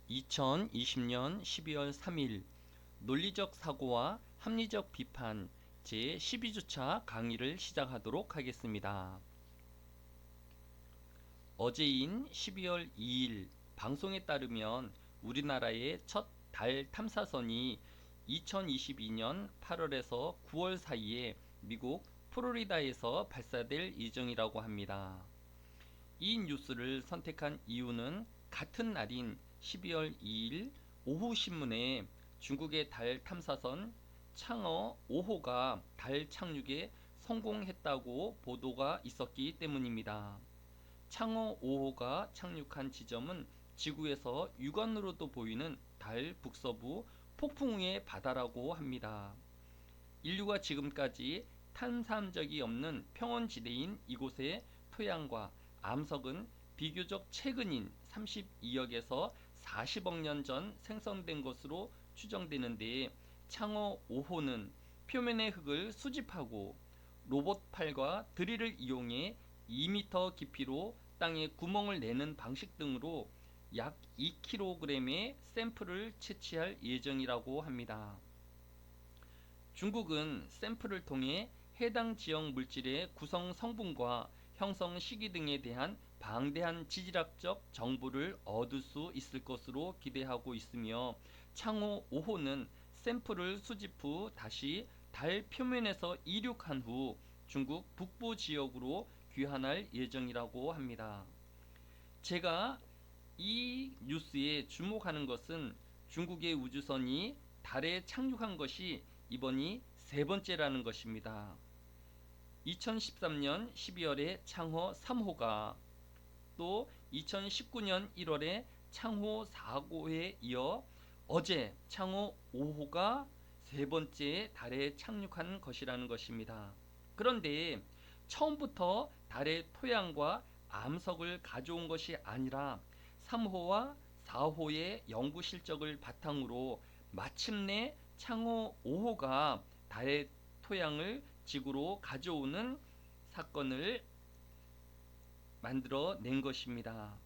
2020년 12월 3일 논리적 사고와 합리적 비판 제12주차 강의를 시작하도록 하겠습니다. 어제인 12월 2일 방송에 따르면 우리나라의 첫 달 탐사선이 2022년 8월에서 9월 사이에 미국 플로리다에서 발사될 예정이라고 합니다. 이 뉴스를 선택한 이유는 같은 날인 12월 2일 오후 신문에 중국의 달 탐사선 창어 5호가 달 착륙에 성공했다고 보도가 있었기 때문입니다. 창어 5호가 착륙한 지점은 지구에서 육안으로도 보이는 달 북서부 폭풍우의 바다라고 합니다. 인류가 지금까지 탐사한 적이 없는 평원지대인 이곳의 토양과 암석은 비교적 최근인 32억에서 40억 년 전 생성된 것으로 추정되는데, 창어 5호는 표면의 흙을 수집하고 로봇팔과 드릴을 이용해 2m 깊이로 땅에 구멍을 내는 방식 등으로 약 2kg의 샘플을 채취할 예정이라고 합니다. 중국은 샘플을 통해 해당 지역 물질의 구성 성분과 형성 시기 등에 대한 방대한 지질학적 정보를 얻을 수 있을 것으로 기대하고 있으며, 창호 5호는 샘플을 수집 후 다시 달 표면에서 이륙한 후 중국 북부 지역으로 귀환할 예정이라고 합니다. 제가 이 뉴스에 주목하는 것은 중국의 우주선이 달에 착륙한 것이 이번이 세 번째라는 것입니다. 2013년 12월에 창호 3호가, 또 2019년 1월에 창호 4호에 이어 어제 창호 5호가 세 번째 달에 착륙한 것이라는 것입니다. 그런데 처음부터 달의 토양과 암석을 가져온 것이 아니라 3호와 4호의 연구 실적을 바탕으로 마침내 창호 5호가 달의 토양을 지구로 가져오는 사건을 만들어낸 것입니다.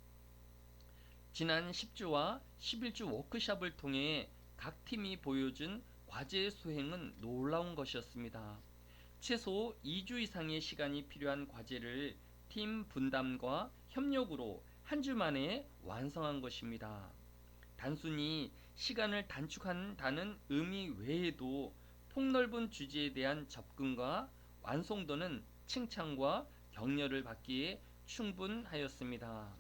지난 10주와 11주 워크숍을 통해 각 팀이 보여준 과제 수행은 놀라운 것이었습니다. 최소 2주 이상의 시간이 필요한 과제를 팀 분담과 협력으로 한 주 만에 완성한 것입니다. 단순히 시간을 단축한다는 의미 외에도 폭넓은 주제에 대한 접근과 완성도는 칭찬과 격려를 받기에 충분하였습니다.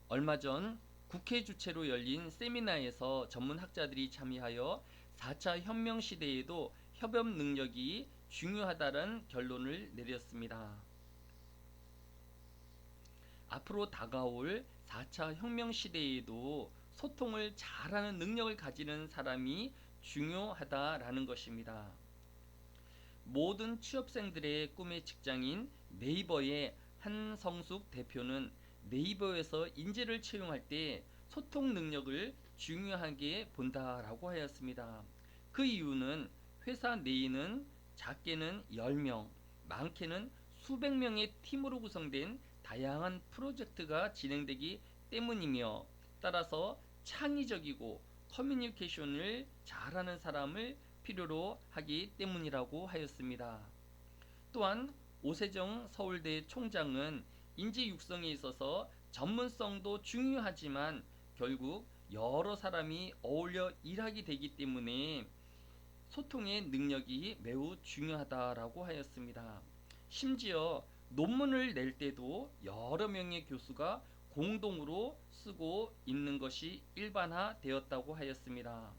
얼마 전 국회 주최로 열린 세미나에서 전문학자들이 참여하여 4차 혁명 시대에도 협업 능력이 중요하다는 결론을 내렸습니다. 앞으로 다가올 4차 혁명 시대에도 소통을 잘하는 능력을 가지는 사람이 중요하다라는 것입니다. 모든 취업생들의 꿈의 직장인 네이버의 한성숙 대표는 네이버에서 인재를 채용할 때 소통 능력을 중요하게 본다라고 하였습니다. 그 이유는 회사 내에는 작게는 10명, 많게는 수백 명의 팀으로 구성된 다양한 프로젝트가 진행되기 때문이며, 따라서 창의적이고 커뮤니케이션을 잘하는 사람을 필요로 하기 때문이라고 하였습니다. 또한 오세정 서울대 총장은 인재 육성에 있어서 전문성도 중요하지만 결국 여러 사람이 어울려 일하게 되기 때문에 소통의 능력이 매우 중요하다라고 하였습니다. 심지어 논문을 낼 때도 여러 명의 교수가 공동으로 쓰고 있는 것이 일반화되었다고 하였습니다.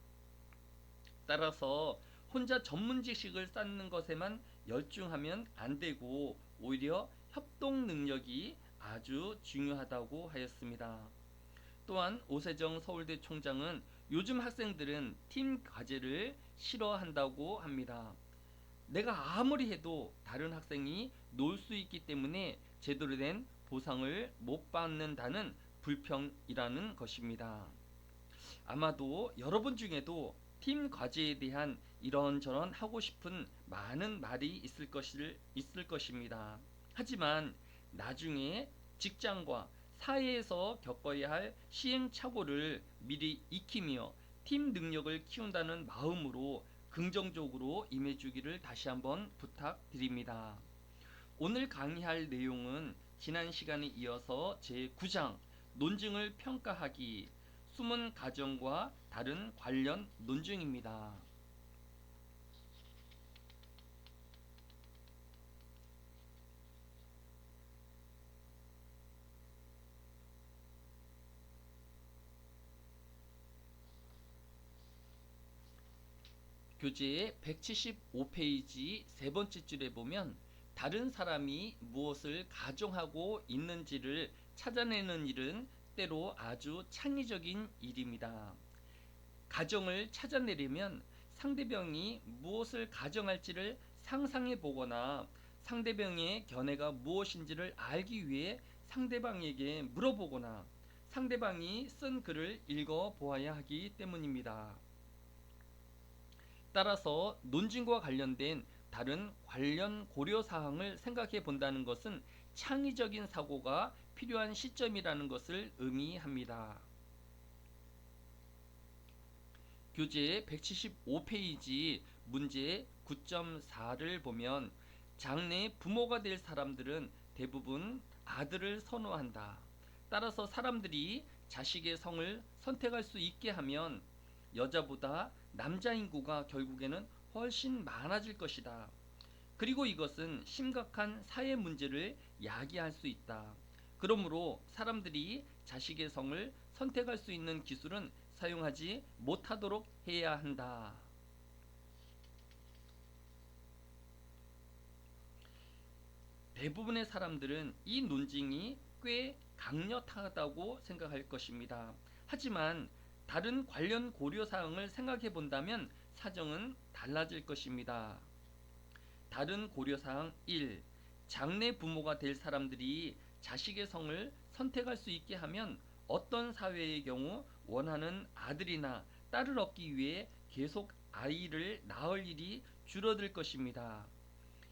따라서 혼자 전문 지식을 쌓는 것에만 열중하면 안 되고 오히려 협동 능력이 아주 중요하다고 하였습니다. 또한 오세정 서울대 총장은 요즘 학생들은 팀 과제를 싫어한다고 합니다. 내가 아무리 해도 다른 학생이 놀 수 있기 때문에 제대로 된 보상을 못 받는다는 불평이라는 것입니다. 아마도 여러분 중에도 팀 과제에 대한 이런저런 하고 싶은 많은 말이 있을 것입니다. 하지만 나중에 직장과 사회에서 겪어야 할 시행착오를 미리 익히며 팀 능력을 키운다는 마음으로 긍정적으로 임해주기를 다시 한번 부탁드립니다. 오늘 강의할 내용은 지난 시간에 이어서 제9장 논증을 평가하기, 숨은 가정과 다른 관련 논증입니다. 교재 175페이지 세 번째 줄에 보면 다른 사람이 무엇을 가정하고 있는지를 찾아내는 일은 때로 아주 창의적인 일입니다. 가정을 찾아내려면 상대방이 무엇을 가정할지를 상상해 보거나 상대방의 견해가 무엇인지를 알기 위해 상대방에게 물어보거나 상대방이 쓴 글을 읽어 보아야 하기 때문입니다. 따라서 논증과 관련된 다른 관련 고려 사항을 생각해 본다는 것은 창의적인 사고가 필요한 시점이라는 것을 의미합니다. 교재 175페이지 문제 9.4를 보면 장래 부모가 될 사람들은 대부분 아들을 선호한다. 따라서 사람들이 자식의 성을 선택할 수 있게 하면 여자보다 남자 인구가 결국에는 훨씬 많아질 것이다. 그리고 이것은 심각한 사회 문제를 야기할 수 있다. 그러므로 사람들이 자식의 성을 선택할 수 있는 기술은 사용하지 못하도록 해야 한다. 대부분의 사람들은 이 논증이 꽤 강력하다고 생각할 것입니다. 하지만 다른 관련 고려 사항을 생각해 본다면 사정은 달라질 것입니다. 다른 고려 사항 1. 장래 부모가 될 사람들이 자식의 성을 선택할 수 있게 하면 어떤 사회의 경우 원하는 아들이나 딸을 얻기 위해 계속 아이를 낳을 일이 줄어들 것입니다.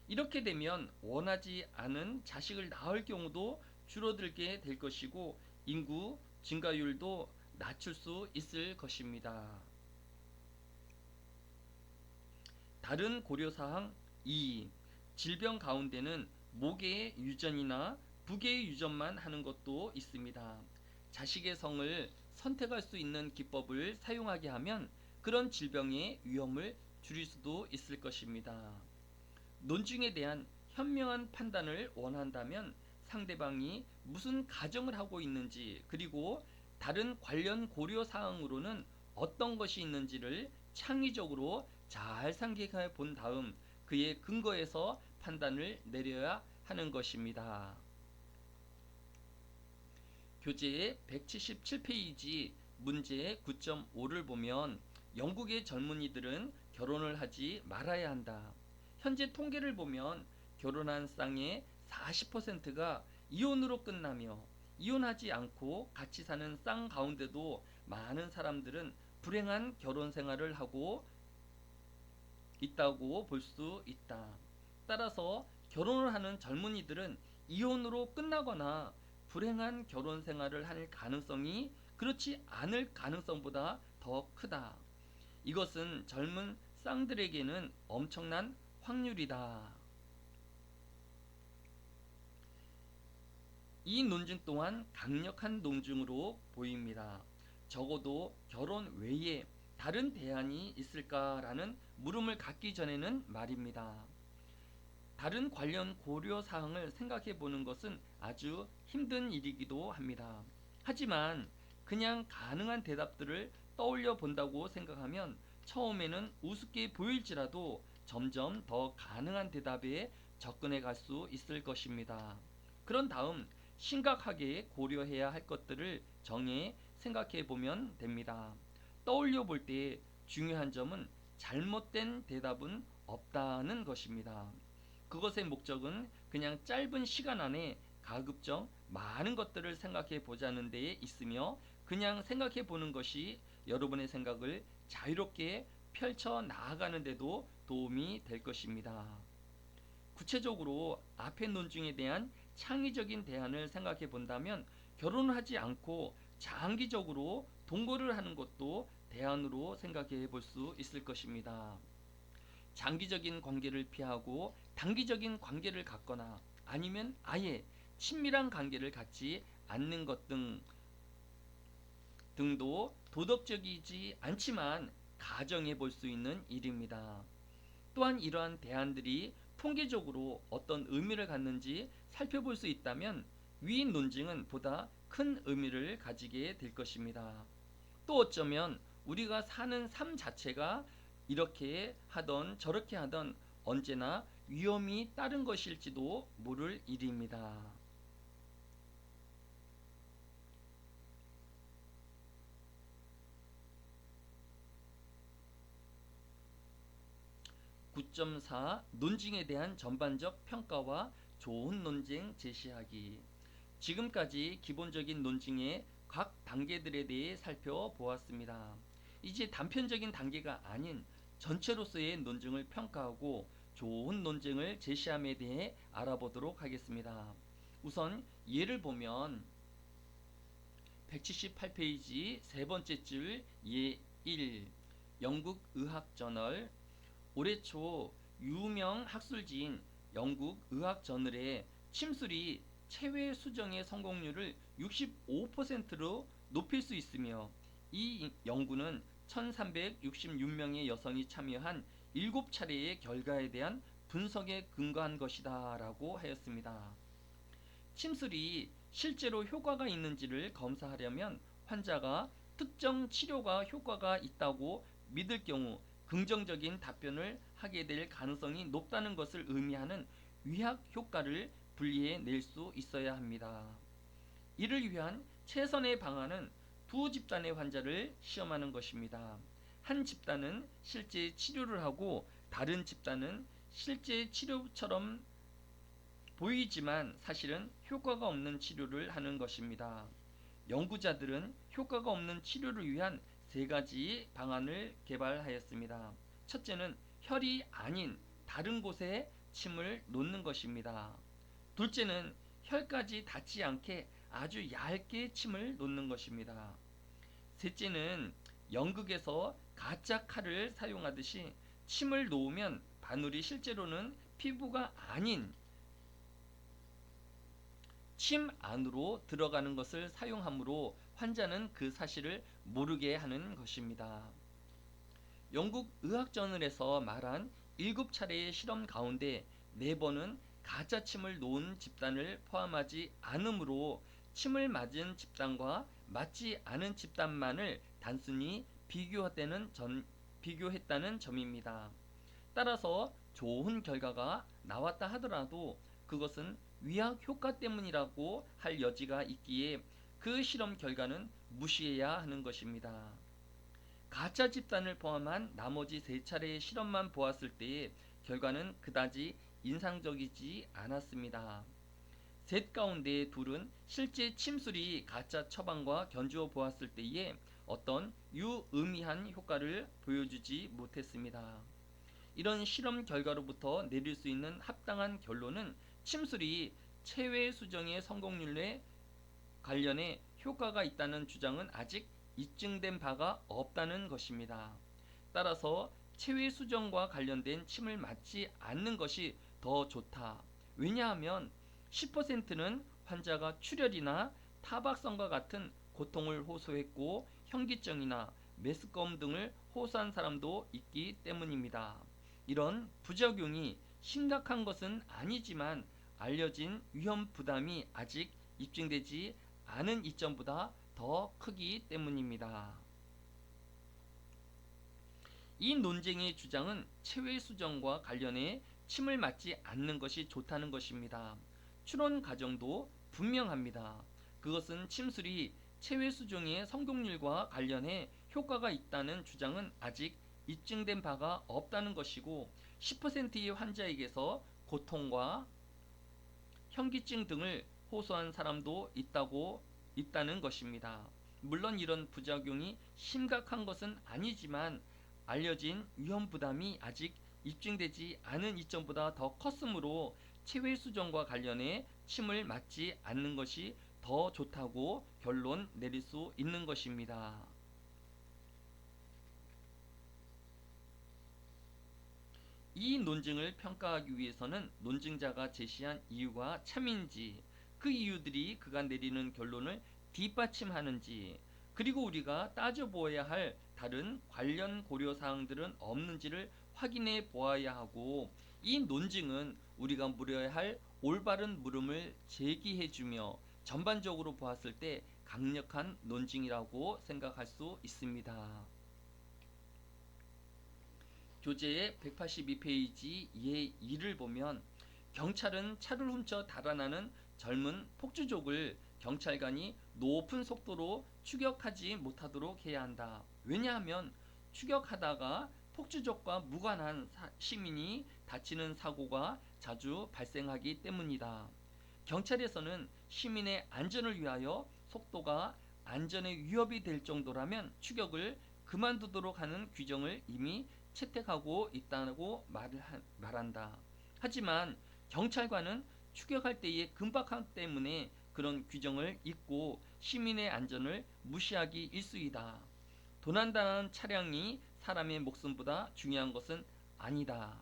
이렇게 되면 원하지 않은 자식을 낳을 경우도 줄어들게 될 것이고 인구 증가율도 낮출 수 있을 것입니다. 다른 고려사항 2. 질병 가운데는 모계의 유전이나 부계의 유전만 하는 것도 있습니다. 자식의 성을 선택할 수 있는 기법을 사용하게 하면 그런 질병의 위험을 줄일 수도 있을 것입니다. 논증에 대한 현명한 판단을 원한다면 상대방이 무슨 가정을 하고 있는지 그리고 다른 관련 고려 사항으로는 어떤 것이 있는지를 창의적으로 잘 생각해 본 다음 그의 근거에서 판단을 내려야 하는 것입니다. 교재 177페이지 문제 9.5를 보면 영국의 젊은이들은 결혼을 하지 말아야 한다. 현재 통계를 보면 결혼한 쌍의 40%가 이혼으로 끝나며 이혼하지 않고 같이 사는 쌍 가운데도 많은 사람들은 불행한 결혼 생활을 하고 있다고 볼 수 있다. 따라서 결혼을 하는 젊은이들은 이혼으로 끝나거나 불행한 결혼 생활을 할 가능성이 그렇지 않을 가능성보다 더 크다. 이것은 젊은 쌍들에게는 엄청난 확률이다. 이 논증 또한 강력한 논증으로 보입니다. 적어도 결혼 외에 다른 대안이 있을까라는 물음을 갖기 전에는 말입니다. 다른 관련 고려 사항을 생각해 보는 것은 아주 힘든 일이기도 합니다. 하지만 그냥 가능한 대답들을 떠올려 본다고 생각하면 처음에는 우습게 보일지라도 점점 더 가능한 대답에 접근해 갈 수 있을 것입니다. 그런 다음 심각하게 고려해야 할 것들을 정해 생각해 보면 됩니다. 떠올려 볼 때 중요한 점은 잘못된 대답은 없다는 것입니다. 그것의 목적은 그냥 짧은 시간 안에 가급적 많은 것들을 생각해 보자는 데에 있으며 그냥 생각해 보는 것이 여러분의 생각을 자유롭게 펼쳐 나아가는 데도 도움이 될 것입니다. 구체적으로 앞의 논증에 대한 창의적인 대안을 생각해 본다면 결혼을 하지 않고 장기적으로 동거를 하는 것도 대안으로 생각해 볼 수 있을 것입니다. 장기적인 관계를 피하고 단기적인 관계를 갖거나 아니면 아예 친밀한 관계를 갖지 않는 것 등도 도덕적이지 않지만 가정해 볼 수 있는 일입니다. 또한 이러한 대안들이 통계적으로 어떤 의미를 갖는지 살펴볼 수 있다면 위 논증은 보다 큰 의미를 가지게 될 것입니다. 또 어쩌면 우리가 사는 삶 자체가 이렇게 하던 저렇게 하던 언제나 위험이 따른 것일지도 모를 일입니다. 9.4 논증에 대한 전반적 평가와 좋은 논쟁 제시하기. 지금까지 기본적인 논증의 각 단계들에 대해 살펴보았습니다. 이제 단편적인 단계가 아닌 전체로서의 논증을 평가하고 좋은 논쟁을 제시함에 대해 알아보도록 하겠습니다. 우선 예를 보면 178페이지 세 번째 줄 예 1, 영국 의학 저널. 올해 초 유명 학술지인 영국 의학 저널에 침술이 체외 수정의 성공률을 65%로 높일 수 있으며 이 연구는 1366명의 여성이 참여한 7차례의 결과에 대한 분석에 근거한 것이다 라고 하였습니다. 침술이 실제로 효과가 있는지를 검사하려면 환자가 특정 치료가 효과가 있다고 믿을 경우 긍정적인 답변을 하게 될 가능성이 높다는 것을 의미하는 위학 효과를 분리해 낼 수 있어야 합니다. 이를 위한 최선의 방안은 두 집단의 환자를 시험하는 것입니다. 한 집단은 실제 치료를 하고 다른 집단은 실제 치료처럼 보이지만 사실은 효과가 없는 치료를 하는 것입니다. 연구자들은 효과가 없는 치료를 위한 세 가지 방안을 개발하였습니다. 첫째는 혈이 아닌 다른 곳에 침을 놓는 것입니다. 둘째는 혈까지 닿지 않게 아주 얇게 침을 놓는 것입니다. 셋째는 연극에서 가짜 칼을 사용하듯이 침을 놓으면 바늘이 실제로는 피부가 아닌 침 안으로 들어가는 것을 사용하므로 환자는 그 사실을 모르게 하는 것입니다. 영국 의학저널에서 말한 7차례의 실험 가운데 4번은 가짜 침을 놓은 집단을 포함하지 않으므로 침을 맞은 집단과 맞지 않은 집단만을 단순히 비교했다는 점입니다. 따라서 좋은 결과가 나왔다 하더라도 그것은 위학 효과 때문이라고 할 여지가 있기에 그 실험 결과는 무시해야 하는 것입니다. 가짜 집단을 포함한 나머지 3차례의 실험만 보았을 때의 결과는 그다지 인상적이지 않았습니다. 셋 가운데 둘은 실제 침술이 가짜 처방과 견주어 보았을 때에 어떤 유의미한 효과를 보여주지 못했습니다. 이런 실험 결과로부터 내릴 수 있는 합당한 결론은 침술이 체외 수정의 성공률에 관련해 효과가 있다는 주장은 아직 입증된 바가 없다는 것입니다. 따라서 체외 수정과 관련된 침을 맞지 않는 것이 더 좋다. 왜냐하면 10%는 환자가 출혈이나 타박성과 같은 고통을 호소했고 현기증이나 메스꺼움 등을 호소한 사람도 있기 때문입니다. 이런 부작용이 심각한 것은 아니지만 알려진 위험 부담이 아직 입증되지 않은 이점보다 더 크기 때문입니다. 이 논쟁의 주장은 체외 수정과 관련해 침을 맞지 않는 것이 좋다는 것입니다. 추론 과정도 분명합니다. 그것은 침술이 체외 수정의 성공률과 관련해 효과가 있다는 주장은 아직 입증된 바가 없다는 것이고 10%의 환자에게서 고통과 현기증 등을 호소한 사람도 있다는 것입니다. 물론 이런 부작용이 심각한 것은 아니지만 알려진 위험 부담이 아직 입증되지 않은 이점보다 더 컸으므로 체외 수정과 관련해 침을 맞지 않는 것이 더 좋다고 결론 내릴 수 있는 것입니다. 이 논증을 평가하기 위해서는 논증자가 제시한 이유가 참인지, 그 이유들이 그가 내리는 결론을 뒷받침하는지, 그리고 우리가 따져보아야 할 다른 관련 고려사항들은 없는지를 확인해 보아야 하고, 이 논증은 우리가 물어야 할 올바른 물음을 제기해주며 전반적으로 보았을 때 강력한 논증이라고 생각할 수 있습니다. 교재의 182페이지 2를 보면, 경찰은 차를 훔쳐 달아나는 젊은 폭주족을 경찰관이 높은 속도로 추격하지 못하도록 해야 한다. 왜냐하면 추격하다가 폭주족과 무관한 시민이 다치는 사고가 자주 발생하기 때문이다. 경찰에서는 시민의 안전을 위하여 속도가 안전에 위협이 될 정도라면 추격을 그만두도록 하는 규정을 이미 채택하고 있다고 말한다. 하지만 경찰관은 추격할 때의 급박함 때문에 그런 규정을 잊고 시민의 안전을 무시하기 일쑤이다. 도난당한 차량이 사람의 목숨보다 중요한 것은 아니다.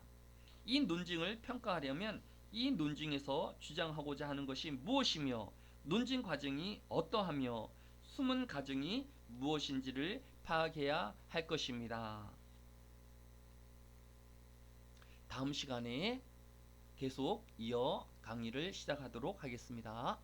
이 논증을 평가하려면 이 논증에서 주장하고자 하는 것이 무엇이며 논증 과정이 어떠하며 숨은 과정이 무엇인지를 파악해야 할 것입니다. 다음 시간에 계속 이어 강의를 시작하도록 하겠습니다.